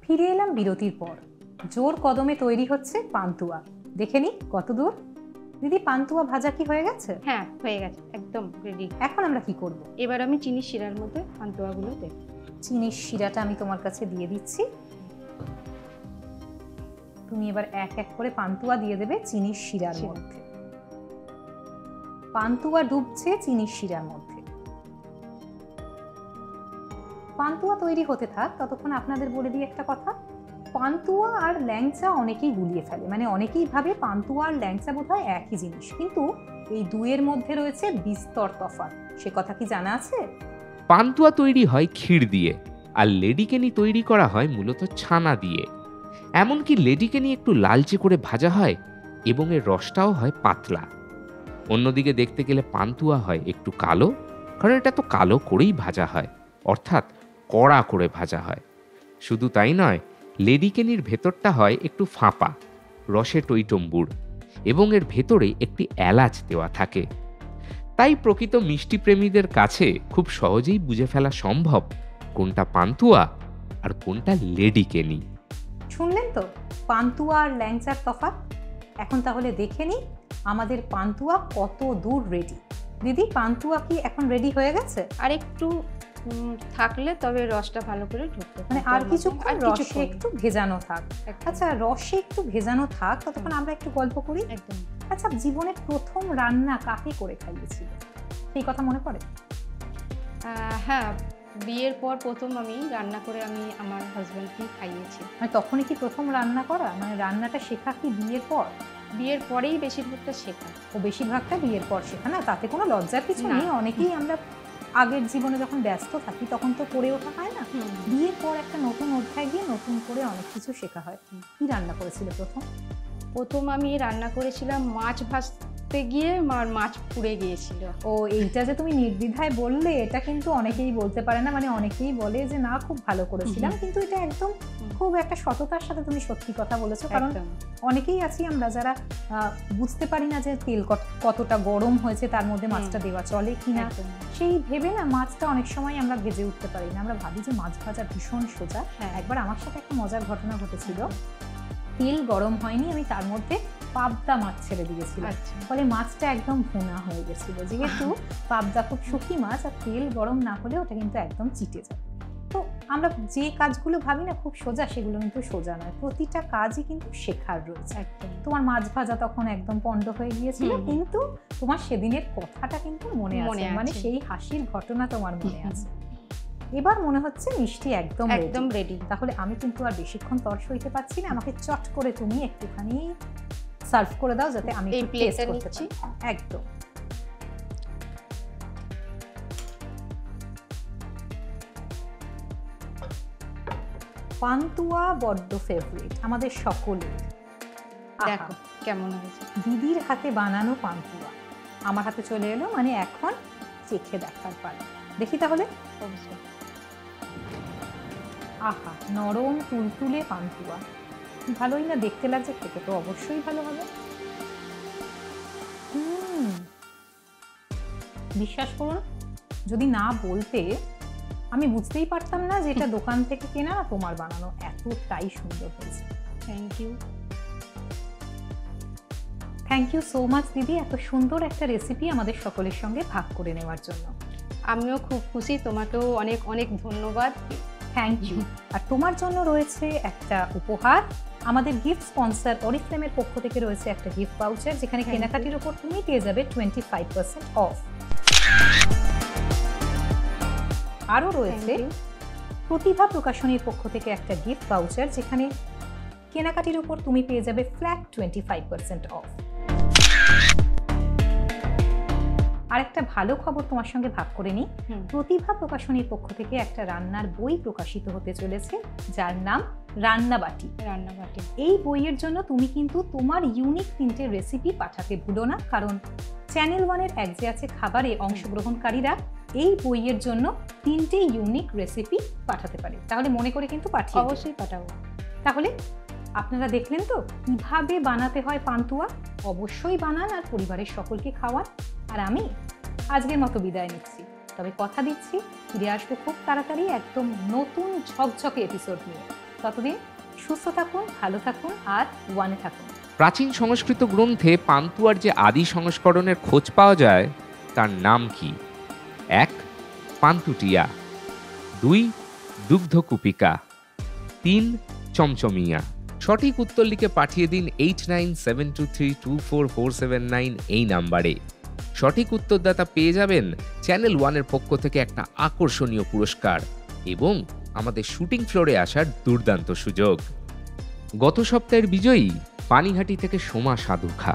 ফিরে এলাম বিরতির পর। জোর কদমে তৈরি হচ্ছে পান্তুয়া। দেখে নি কত দূর। দিদি, পান্তুয়া ভাজা কি হয়ে গেছে? হ্যাঁ, হয়ে গেছে, একদম রেডি। এখন আমরা কি করব? এবার আমি চিনি শিরার মধ্যে পান্তুয়াগুলো দেব। চিনির শিরাটা আমি তোমার কাছে দিয়ে দিচ্ছি। তুমি এবার এক এক করে পান্তুয়া দিয়ে দেবে চিনির শিরার মধ্যে। পান্তুয়া ডুবছে চিনির শিরার মধ্যে। পান্তুয়া তৈরি হতে থাক, ততক্ষণ আপনাদের বলে দিই একটা কথা। পান্তুয়া আর ল্যাংচা অনেকেই গুলিয়ে ফেলে, মানে অনেকেই ভাবে পান্তুয়া আর ল্যাংচা বোধহয় একই জিনিস, কিন্তু এই দুয়ের মধ্যে রয়েছে বিস্তর তফাৎ। সে কথা কি জানা আছে? পান্তুয়া তৈরি হয় ক্ষীর দিয়ে, আর লেডিকেনি তৈরি করা হয় মূলত ছানা দিয়ে। এমনকি লেডিকেনি একটু লালচে করে ভাজা হয় এবং এর রসটাও হয় পাতলা। অন্যদিকে দেখতে গেলে পান্তুয়া হয় একটু কালো, কারণ এটা তো কালো করেই ভাজা হয়, অর্থাৎ কড়া করে ভাজা হয়। শুধু তাই নয়, লেডিকেনির ভেতরটা হয় একটু ফাঁপা, রসে টইটম্বুর, এবং এর ভেতরে একটি এলাচ দেওয়া থাকে। তাই প্রকৃত মিষ্টি প্রেমীদের কাছে খুব সহজেই বুঝে ফেলা সম্ভব কোনটা পান্তুয়া আর কোনটা লেডিকেনি। শুনলেন তো পান্তুয়া আর ল্যাংচার তফাৎ। এখন তাহলে দেখে নিই আমাদের পান্তুয়া কত দূর রেডি। দিদি, পান্তুয়া কি এখন রেডি হয়ে গেছে? আর একটু থাকলে তবে রসটা ভালো করে ঢুকবে, মানে আর কিছুক্ষণ রসে একটু ভেজানো থাক। আচ্ছা, রসে একটু ভেজানো থাক, ততক্ষণ আমরা একটু গল্প করি। একদম। আচ্ছা, জীবনের প্রথম রান্না কাকে করে খাইয়েছিল, সেই কথা মনে পড়ে? হ্যাঁ, বিয়ের পর প্রথম আমি রান্না করে আমি আমার হাজব্যান্ডকেই খাইয়েছি। মানে তখনই কি প্রথম রান্না করা? মানে রান্নাটা শেখা কি বিয়ের পর? বিয়ের পরেই বেশিরভাগটা শেখা। ও বেশিরভাগটা বিয়ের পর শেখা না? তাতে কোনো লজ্জার কিছু নেই। অনেকেই আমরা আগের জীবনে যখন ব্যস্ত থাকি তখন তো করে ওঠা হয় না। বিয়ের পর একটা নতুন অধ্যায় গিয়ে নতুন করে অনেক কিছু শেখা হয়। কি রান্না করেছিল প্রথম? আমি রান্না করেছিলাম মাছ ভাজতে গিয়ে মাছ পুড়ে গিয়েছিল। ও, এইটা যে তুমি নির্দ্বিধায় বললে, এটা কিন্তু অনেকেই বলতে পারে না। মানে অনেকেই বলে যে না, খুব ভালো করেছিলাম, কিন্তু এটা একদম খুব একটা সততার সাথে তুমি সত্যি কথা বলেছো। কারণ অনেকেই আছি আমরা যারা বুঝতে পারি না যে তেল কতটা গরম হয়েছে, তার মধ্যে মাছটা দেওয়া চলে কিনা, সেই ভেবে না মাছটা অনেক সময় আমরা ভেজে উঠতে পারি না। আমরা ভাবি যে মাছ ভাজা ভীষণ সোজা। একবার আমার সাথে একটা মজার ঘটনা ঘটেছিল। তেল গরম হয়নি, আমি তার মধ্যে পাবদা মাছ ছেড়ে দিয়েছিলাম। ফলে মাছটা একদম ভুনা হয়ে গেছিল। যেহেতু পাবদা খুব শুকি মাছ, আর তেল গরম না হলে ওটা কিন্তু একদম চিটে যায়। তো আমরা যে কাজগুলো ভাবি না খুব সোজা, সেগুলো কিন্তু সোজা নয়। প্রতিটা কাজই কিন্তু শেখার রয়েছে। তোমার মাছ ভাজা তখন একদম পণ্ড হয়ে গিয়েছিল, কিন্তু তোমার সেদিনের কথাটা কিন্তু মনে আছে। মানে সেই হাসির ঘটনা তোমার মনে আছে। এবার মনে হচ্ছে মিষ্টি একদম রেডি। তাহলে আমি কিন্তু আর বেশিক্ষণ তর সইতে পারছি না। আমাকে চট করে তুমি একটুখানি সার্ভ করে দাও, যাতে আমি একটু টেস্ট করতে পারি। একদম। পান্তুয়া বড্ড ফেভারিট আমাদের সকলের। দেখো কেমন হয়েছে। দিদির হাতে বানানো পান্তুয়া আমার হাতে চলে এলো, মানে এখন চেখে দেখার পালা। দেখি তাহলে। অবশ্যই। আহা, নরম তুলতুলে পান্তুয়া, ভালোই না দেখতে লাগছে, খেতে তো অবশ্যই ভালো হবে। বিশ্বাস করুন, যদি না বলতে আমি বুঝতেই পারতাম না যে এটা দোকান থেকে কেনা না তোমার বানানো। এতটাই সুন্দর হয়েছে। থ্যাংক ইউ সো মাচ দিদি, এত সুন্দর একটা রেসিপি আমাদের সকলের সঙ্গে ভাগ করে নেওয়ার জন্য। আমিও খুব খুশি, তোমাকেও অনেক অনেক ধন্যবাদ। Thank you. আর তোমার জন্য রয়েছে একটা উপহার। আমাদের গিফট স্পন্সর অরিফ্লেমের পক্ষ থেকে রয়েছে একটা গিফট ভাউচার, যেখানে কেনাকাটির উপর তুমি পেয়ে যাবে 25% অফ। আরও রয়েছে প্রতিভা প্রকাশনীর পক্ষ থেকে একটা গিফট ভাউচার, যেখানে কেনাকাটির উপর তুমি পেয়ে যাবে ফ্ল্যাট 25% অফ। আর একটা ভালো খবর তোমার সঙ্গে ভাগ করে নিই। প্রতিভা প্রকাশনীর পক্ষ থেকে একটা রান্নার বই প্রকাশিত হতে চলেছে, যার নাম রান্নাবাটি। এই বইয়ের জন্য তুমি কিন্তু তোমার ইউনিক 3টে রেসিপি পাঠাতে ভুলো না, কারণ চ্যানেল 1-এর এক যে আছে খাবারে অংশগ্রহণকারীরা এই বইয়ের জন্য 3টে ইউনিক রেসিপি পাঠাতে পারে। তাহলে মনে করে কিন্তু পাঠিয়ে অবশ্যই পাঠাবো। তাহলে আপনারা দেখলেন তো কিভাবে বানাতে হয় পান্তুয়া। অবশ্যই বানান আর পরিবারের সকলকে খাওয়ান। আর আমি আজকের মতো বিদায় নিচ্ছি, তবে কথা দিচ্ছি ফিরে আসবো খুব তাড়াতাড়ি একদম নতুন ঝকঝকে এপিসোড নিয়ে। ততদিন সুস্থ থাকুন, ভালো থাকুন আর ওয়ানে থাকুন। প্রাচীন সংস্কৃত গ্রন্থে পান্তুয়ার যে আদি সংস্করণের খোঁজ পাওয়া যায় তার নাম কি? 1. পান্তুটিয়া, 2. দুগ্ধকুপিকা, 3. চমচমিয়া। সঠিক উত্তর লিখে পাঠিয়ে দিন 8972324479 এই নাম্বারে। সঠিক উত্তরদাতা পেয়ে যাবেন চ্যানেল ওয়ানের পক্ষ থেকে একটা আকর্ষণীয় পুরস্কার এবং আমাদের শুটিং ফ্লোরে আসার দুর্দান্ত সুযোগ। গত সপ্তাহের বিজয়ী পানিহাটি থেকে সোমা সাধুখা।